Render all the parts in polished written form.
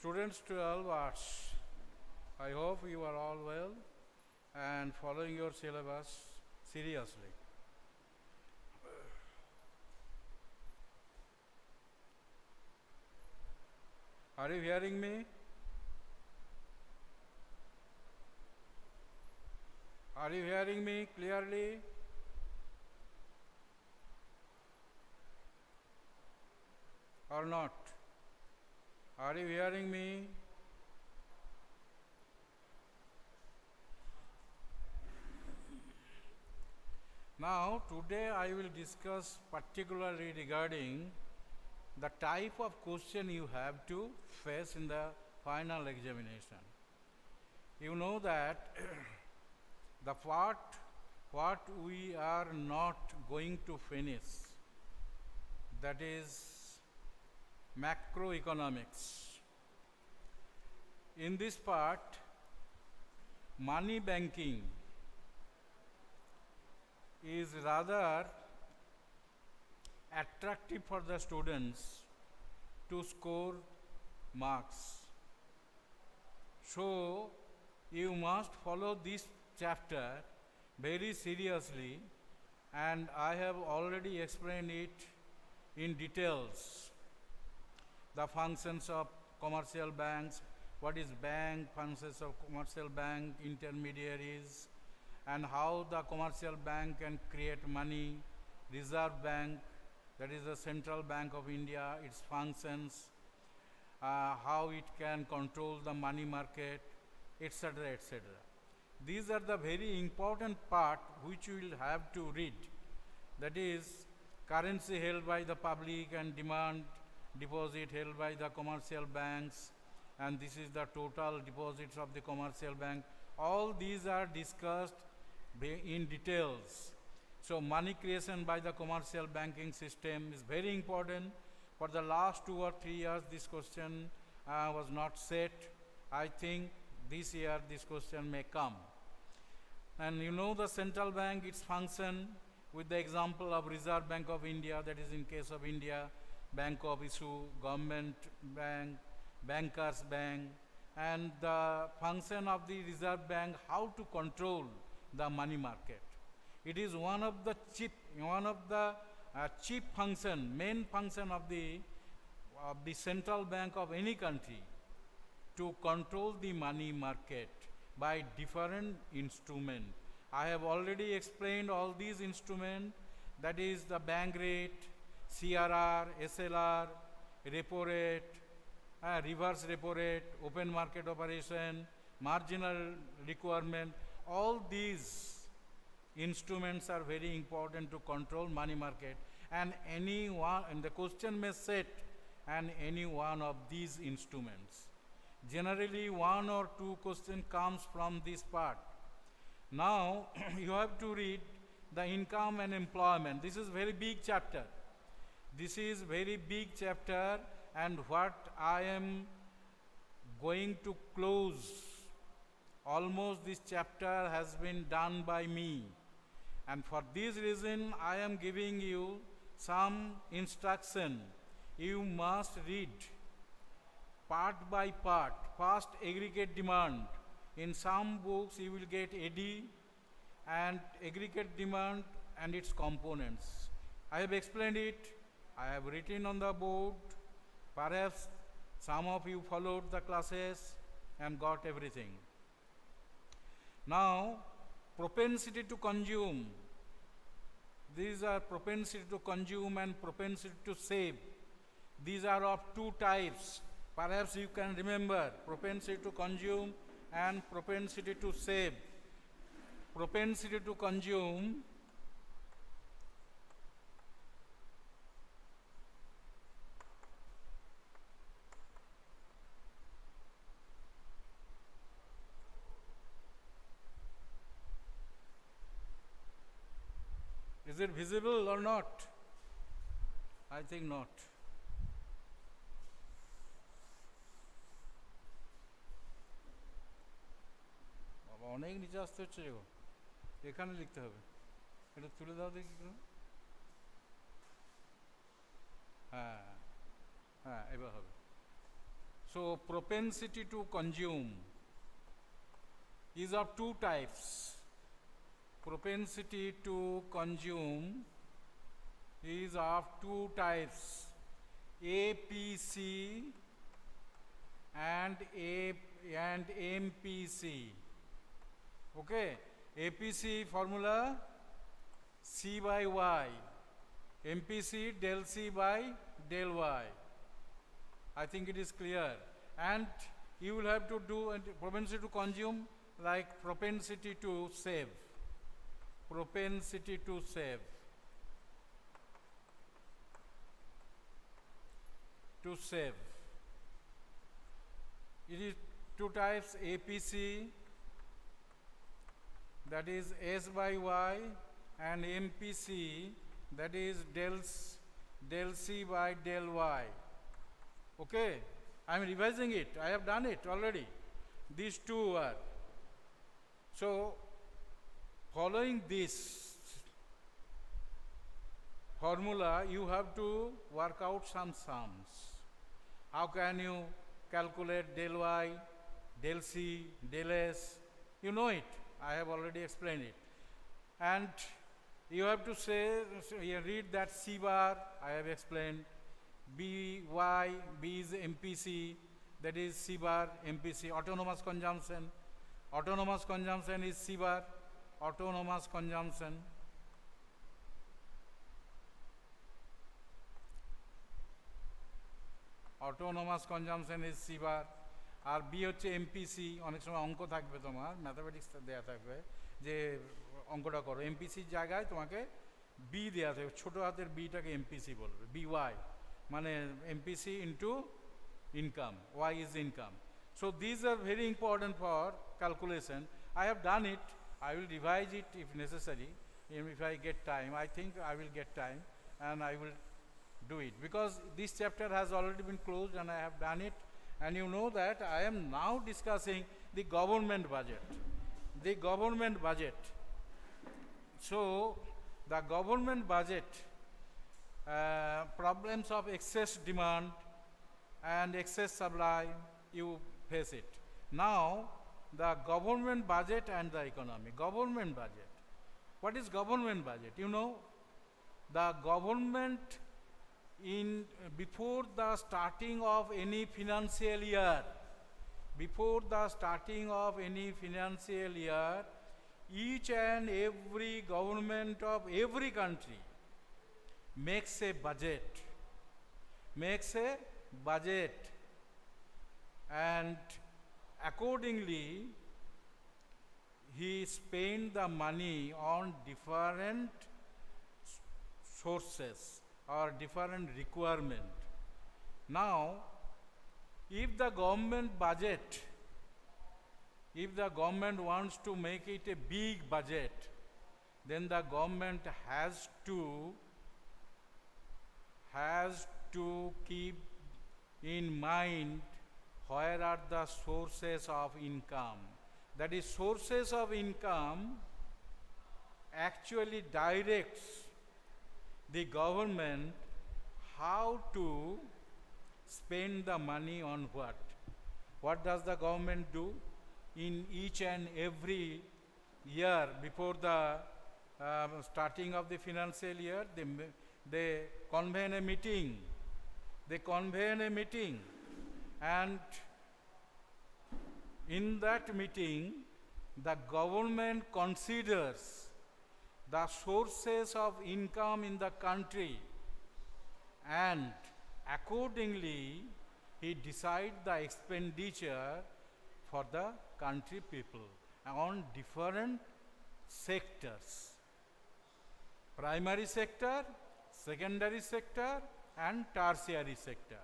Students 12 Arts, I hope you are all well and following your syllabus seriously. Are you hearing me? Are you hearing me clearly? Or not? Are you hearing me? Now, today I will discuss particularly regarding the type of question you have to face in the final examination. You know that the part what we are not going to finish, that is macroeconomics. In this part, money banking is rather attractive for the students to score marks. So, you must follow this chapter very seriously, and I have already explained it in details. The functions of commercial banks, what is bank, functions of commercial bank, intermediaries, and how the commercial bank can create money, Reserve Bank, that is the Central Bank of India, its functions, how it can control the money market, etc., etc. These are the very important part which you will have to read. That is currency held by the public and demand deposit held by the commercial banks, and this is the total deposits of the commercial bank. All these are discussed in details. So money creation by the commercial banking system is very important. For the last 2 or 3 years this question was not set. I think this year this question may come. And you know the central bank, its function, with the example of Reserve Bank of India, that is in case of India, Bank of Issue, Government Bank, Bankers Bank, and the function of the Reserve Bank, how to control the money market. It is one of the chief function, main function of the central bank of any country to control the money market by different instruments. I have already explained all these instruments, that is the bank rate, CRR, SLR, repo rate, reverse repo rate, open market operation, marginal requirement. All these instruments are very important to control money market, and any one, and the question may set and any one of these instruments. Generally 1 or 2 questions comes from this part. Now you have to read the income and employment. This is very big chapter. This is very big chapter, and what I am going to close, almost this chapter has been done by me, and for this reason I am giving you some instruction. You must read part by part. First, aggregate demand. In some books you will get AD and aggregate demand and its components. I have explained it, I have written on the board. Perhaps some of you followed the classes and got everything. Now, propensity to consume. These are propensity to consume and propensity to save. These are of 2 types. Perhaps you can remember propensity to consume and propensity to save. Propensity to consume is it visible or not? I think not. অনেক নিচে আসতে হচ্ছে এখানে লিখতে হবে, এটা তুলে দাও দেখি। হ্যাঁ হ্যাঁ, এবার হবে। So propensity to consume is of two types. Propensity to consume is of two types, APC and MPC. Okay, APC formula C by Y, MPC del C by del Y. I think it is clear. And you will have to do propensity to consume like propensity to save. Propensity to save. To save. It is two types, APC, that is S by Y, and MPC, that is del C by del Y. Okay, I am revising it. I have done it already. These two are. So, following this formula, you have to work out some sums. How can you calculate del Y, del C, del S? You know it. I have already explained it. And you have to say, you read that C bar, I have explained. B is MPC, that is C bar, MPC, autonomous consumption. Autonomous consumption is C bar, autonomous consumption. Autonomous consumption is C bar. আর B হচ্ছে MPC, অনেক সময় অঙ্ক থাকবে তোমার, mathematics দেওয়া থাকবে যে অঙ্কটা করো, এমপিসির জায়গায় তোমাকে বি দেওয়া থাকবে, ছোটো হাতের বিটাকে এমপিসি বলবে, বিওয়াই মানে MPC into income, Y is income. So these are very important for calculation. I have done it. I will revise it if necessary. If I get time, I think I will get time, and I will do it because this chapter has already been closed and I have done it. And you know that I am now discussing the government budget. The government budget. So the government budget, problems of excess demand and excess supply, you face it. Now the government budget and the economy. Government budget. What is government budget? You know, the government before the starting of any financial year, each and every government of every country makes a budget, and accordingly he spend the money on different sources or different requirement. Now, if the government wants to make it a big budget, then the government has to keep in mind where are the sources of income. That is, sources of income actually directs the government how to spend the money on what. What does the government do? In each and every year before the starting of the financial year, they convene a meeting. And in that meeting, the government considers the sources of income in the country, and accordingly he decides the expenditure for the country people on different sectors: primary sector, secondary sector, and tertiary sector.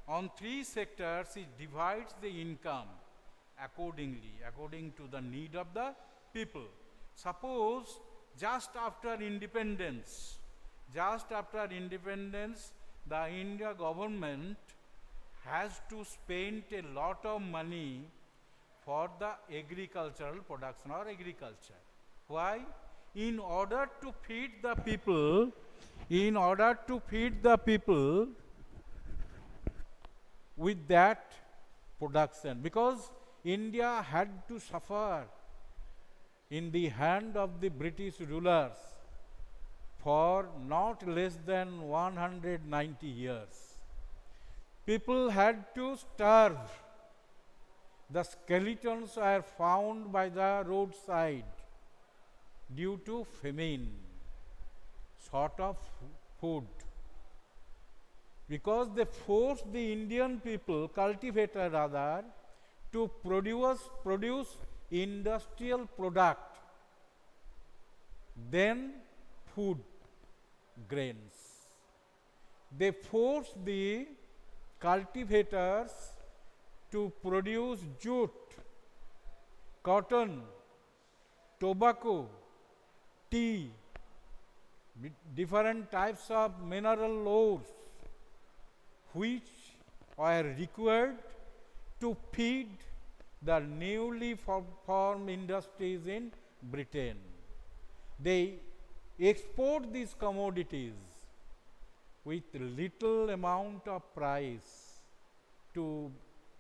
On three sectors he divides the income accordingly, according to the need of the people. Suppose just after independence, the India government has to spend a lot of money for the agricultural production or agriculture. Why? In order to feed the people, with that production, because India had to suffer in the hand of the British rulers for not less than 190 years. People had to starve. The skeletons were found by the roadside due to famine, short of food. Because they forced the Indian people, cultivator rather, to produce industrial product, then food, grains. They forced the cultivators to produce jute, cotton, tobacco, tea, different types of mineral ores, which are required to feed the newly formed industries in Britain. They export these commodities with little amount of price to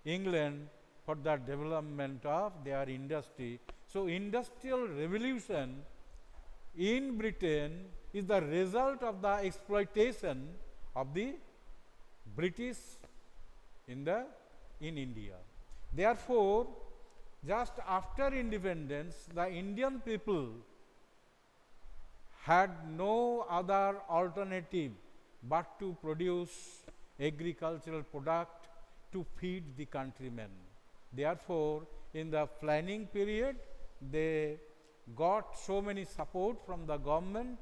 England for the development of their industry. So, industrial revolution in Britain is the result of the exploitation of the British in India. Therefore, just after independence, the Indian people had no other alternative but to produce agricultural product to feed the countrymen. Therefore, in the planning period, they got so many support from the government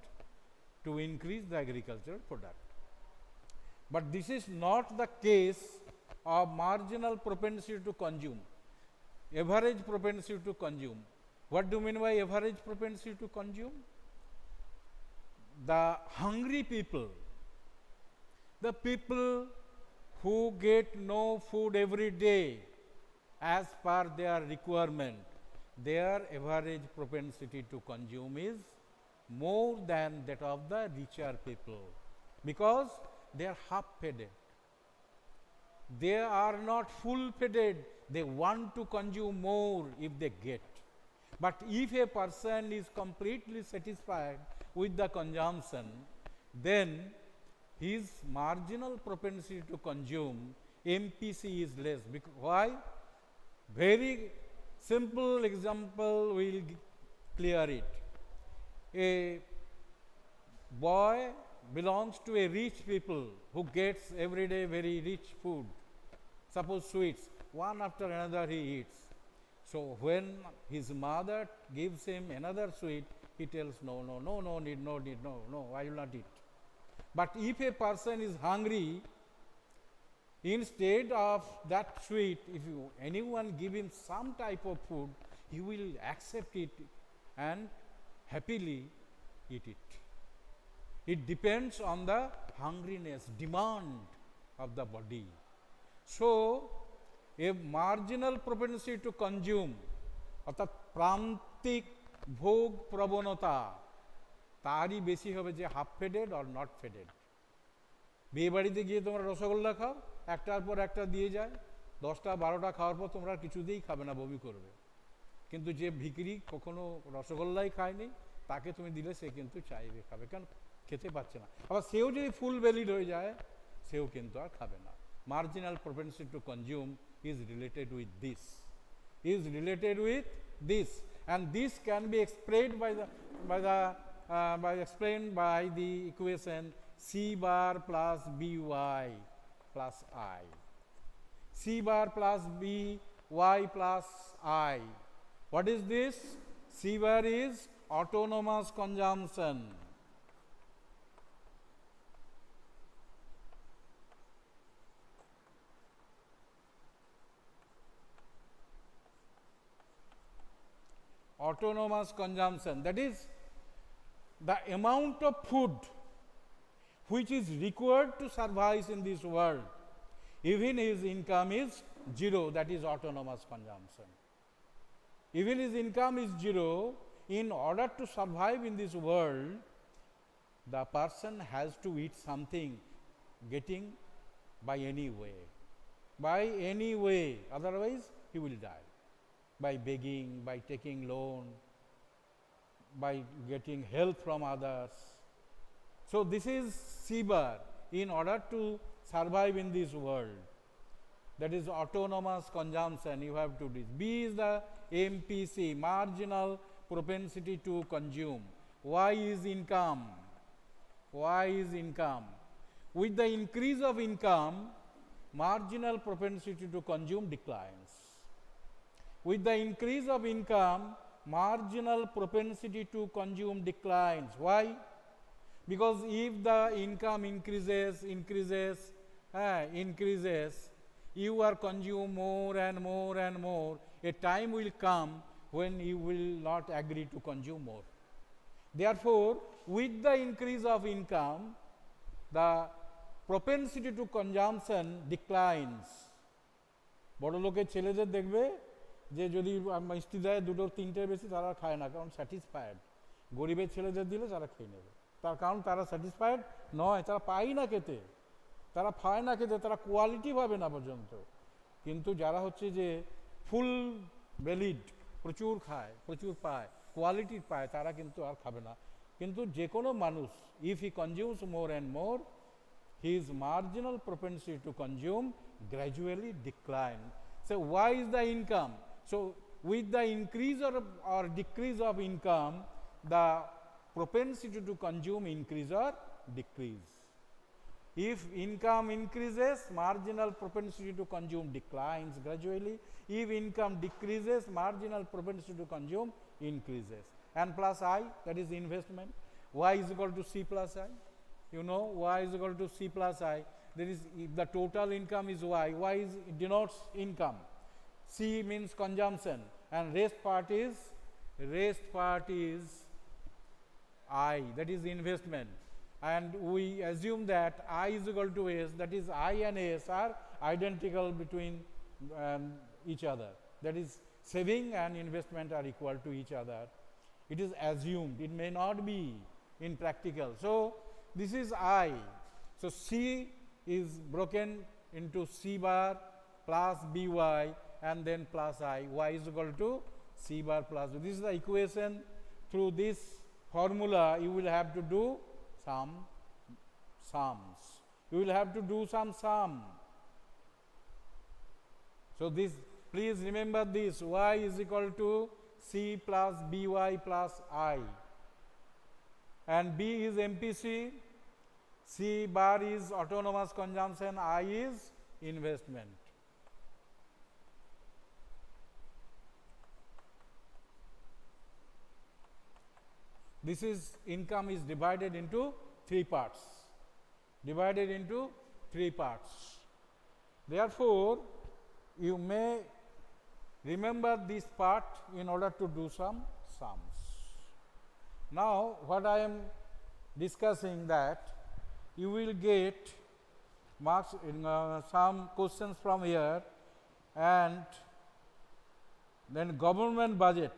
to increase the agricultural product. But this is not the case of marginal propensity to consume, average propensity to consume. What do you mean by average propensity to consume? The hungry people, the people who get no food every day as per their requirement, their average propensity to consume is more than that of the richer people, because they are half-fed. They are not full-fed. They want to consume more if they get. But if a person is completely satisfied with the consumption, then his marginal propensity to consume, MPC, is less. Why? Very simple example will clear it. A boy belongs to a rich people who gets every day very rich food. Suppose sweets, one after another he eats. So when his mother gives him another sweet, he tells, no, need, no, I will not eat. But if a person is hungry, instead of that sweet, if anyone give him some type of food, he will accept it and happily eat it. It depends on the hungriness, demand of the body. So, a marginal propensity to consume, অর্থাৎ প্রান্তিক ভোগ প্রবণতা, তারই বেশি হবে যে half faded or not faded. বিয়ে বাড়িতে গিয়ে তোমরা রসগোল্লা খাও, একটার পর একটা দিয়ে যায়, 10টা 12টা খাওয়ার পর তোমরা কিছুতেই খাবে না, বমি করবে। কিন্তু যে ভিখিরি কখনো রসগোল্লাই খায়নি, তাকে তুমি দিলে সে কিন্তু চাইবে খাবে, কারণ খেতে পাচ্ছে না। আবার সেও যদি ফুল বেলিড হয়ে যায়, সেও কিন্তু আর খাবে না। Marginal propensity to consume is related with this, and this can be explained explained by the equation C bar plus by plus I. C bar plus by plus I. What is this? C bar is autonomous consumption. Autonomous consumption, that is the amount of food which is required to survive in this world, even his income is zero, that is autonomous consumption. Even his income is zero, in order to survive in this world, the person has to eat something, getting by any way. by any way, otherwise he will die. By begging, by taking loan, by getting help from others. So this is C bar in order to survive in this world. That is autonomous consumption, you have to do. B is the MPC, marginal propensity to consume. Y is income. Y is income. With the increase of income, marginal propensity to consume declines. With the increase of income, marginal propensity to consume declines. Why? Because if the income increases, you are consume more and more and more. A time will come when you will not agree to consume more. Therefore, with the increase of income, the propensity to consumption declines. বড় লোকের ছেলেদের দেখবে যে যদি মিষ্টি দেয় দুটো তিনটে বেশি তারা খায় না, কারণ স্যাটিসফাইড। গরিবের ছেলেদের দিলে তারা খেয়ে নেবে, তার কারণ তারা স্যাটিসফাইড নয়, তারা পায় না খেতে, তারা পায় না খেতে, তারা কোয়ালিটি পাবে না পর্যন্ত। কিন্তু যারা হচ্ছে যে ফুল বেলিড, প্রচুর খায়, প্রচুর পায়, কোয়ালিটি পায়, তারা কিন্তু আর খাবে না। কিন্তু যে কোনো মানুষ, if he consumes more and more, his marginal propensity to consume gradually decline. So why is the income? So with the increase or decrease of income, the propensity to consume increase or decrease. If income increases, marginal propensity to consume declines gradually. If income decreases, marginal propensity to consume increases. And plus I, that is investment. Y is equal to C plus I. You know, Y is equal to C plus I. There is, if the total income is Y, Y is, denotes income. C means consumption, and rest part is I, that is investment. And we assume that I is equal to S, that is I and S are identical between each other. That is saving and investment are equal to each other. It is assumed, it may not be in practical. So this is I. So C is broken into C bar plus BY and then plus I. Y is equal to C bar plus B. This is the equation. Through this formula, you will have to do some sums. You will have to do some sum. So this, please remember this. Y is equal to C plus BY plus I. And B is MPC, C bar is autonomous consumption, I is investment. This is income is divided into three parts. Therefore, you may remember this part in order to do some sums. Now, what I am discussing that you will get marks in some questions from here, and then government budget.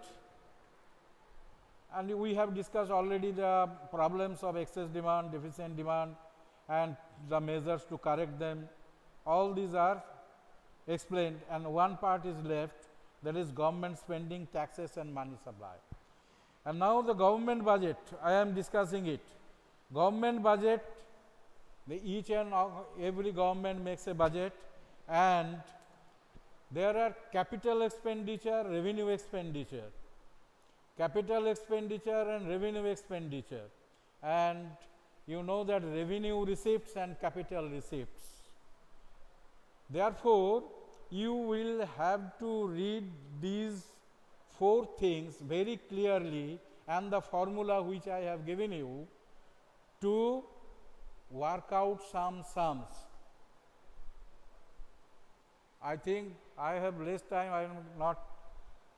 And we have discussed already the problems of excess demand, deficient demand, and the measures to correct them. All these are explained, and one part is left, that is government spending, taxes and money supply. And now the government budget, I am discussing it. Government budget, each and every government makes a budget, and there are capital expenditure, revenue expenditure. Capital expenditure and revenue expenditure. And you know that revenue receipts and capital receipts. Therefore, you will have to read these four things very clearly and the formula which I have given you to work out some sums. I think I have less time, I am not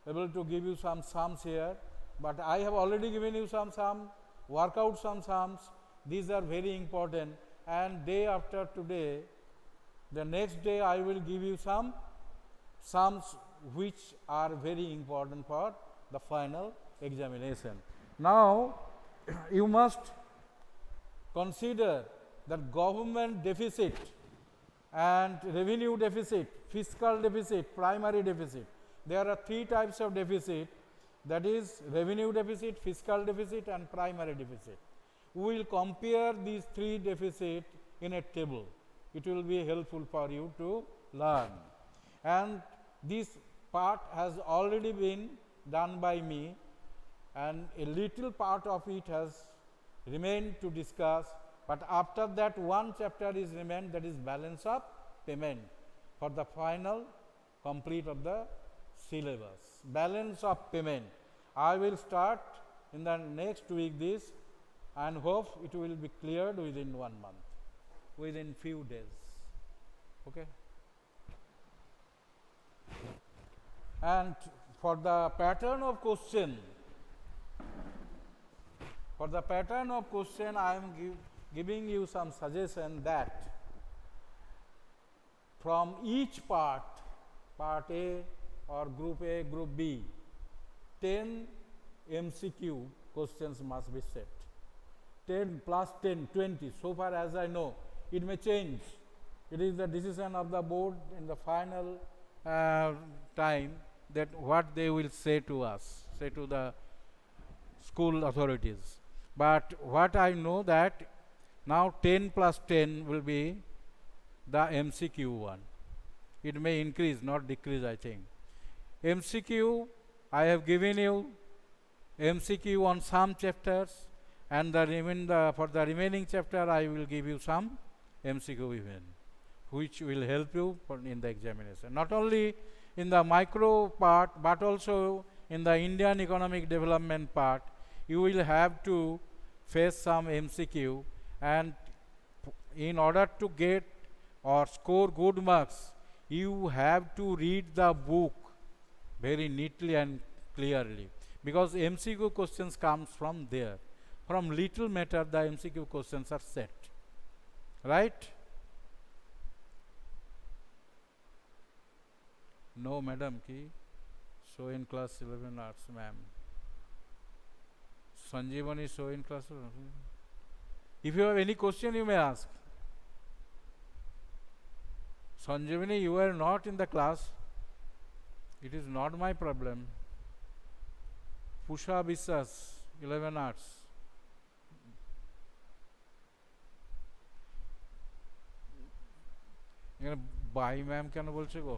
able to give you some sums here, but I have already given you some sum, work out some sums. These are very important, and day after today, the next day I will give you some sums which are very important for the final examination. Now, you must consider that government deficit and revenue deficit, fiscal deficit, primary deficit. There are three types of deficit, that is revenue deficit, fiscal deficit and primary deficit. We will compare these three deficit in a table. It will be helpful for you to learn. And this part has already been done by me, and a little part of it has remained to discuss, but after that one chapter is remained, that is balance of payment for the final complete of the syllabus. Balance of payment. I will start in the next week this, and hope it will be cleared within 1 month, within few days. Okay. And for the pattern of question, I am giving you some suggestion that from each part A or group A, group B, 10 MCQ questions must be set. 10 plus 10, 20. So far as I know, it may change. It is the decision of the board in the final time that what they will say to us, say to the school authorities. But what I know that now 10 plus 10 will be the MCQ one. It may increase, not decrease, I think. MCQ, I have given you MCQ on some chapters, and for the remaining chapter I will give you some MCQ even, which will help you in the examination. Not only in the micro part, but also in the Indian economic development part, you will have to face some MCQ, and in order to get or score good marks, you have to read the book very neatly and clearly, because MCQ questions comes from there. From little matter the MCQ questions are set, right? No, madam, ki so in class 11 arts, ma'am. Sanjeevani so in class 11. If you have any question, you may ask. Sanjeevani, you are not in the class. It is not my problem. Pusha Biswas, 11 arts. Bye, ma'am, কেন বলছে গো?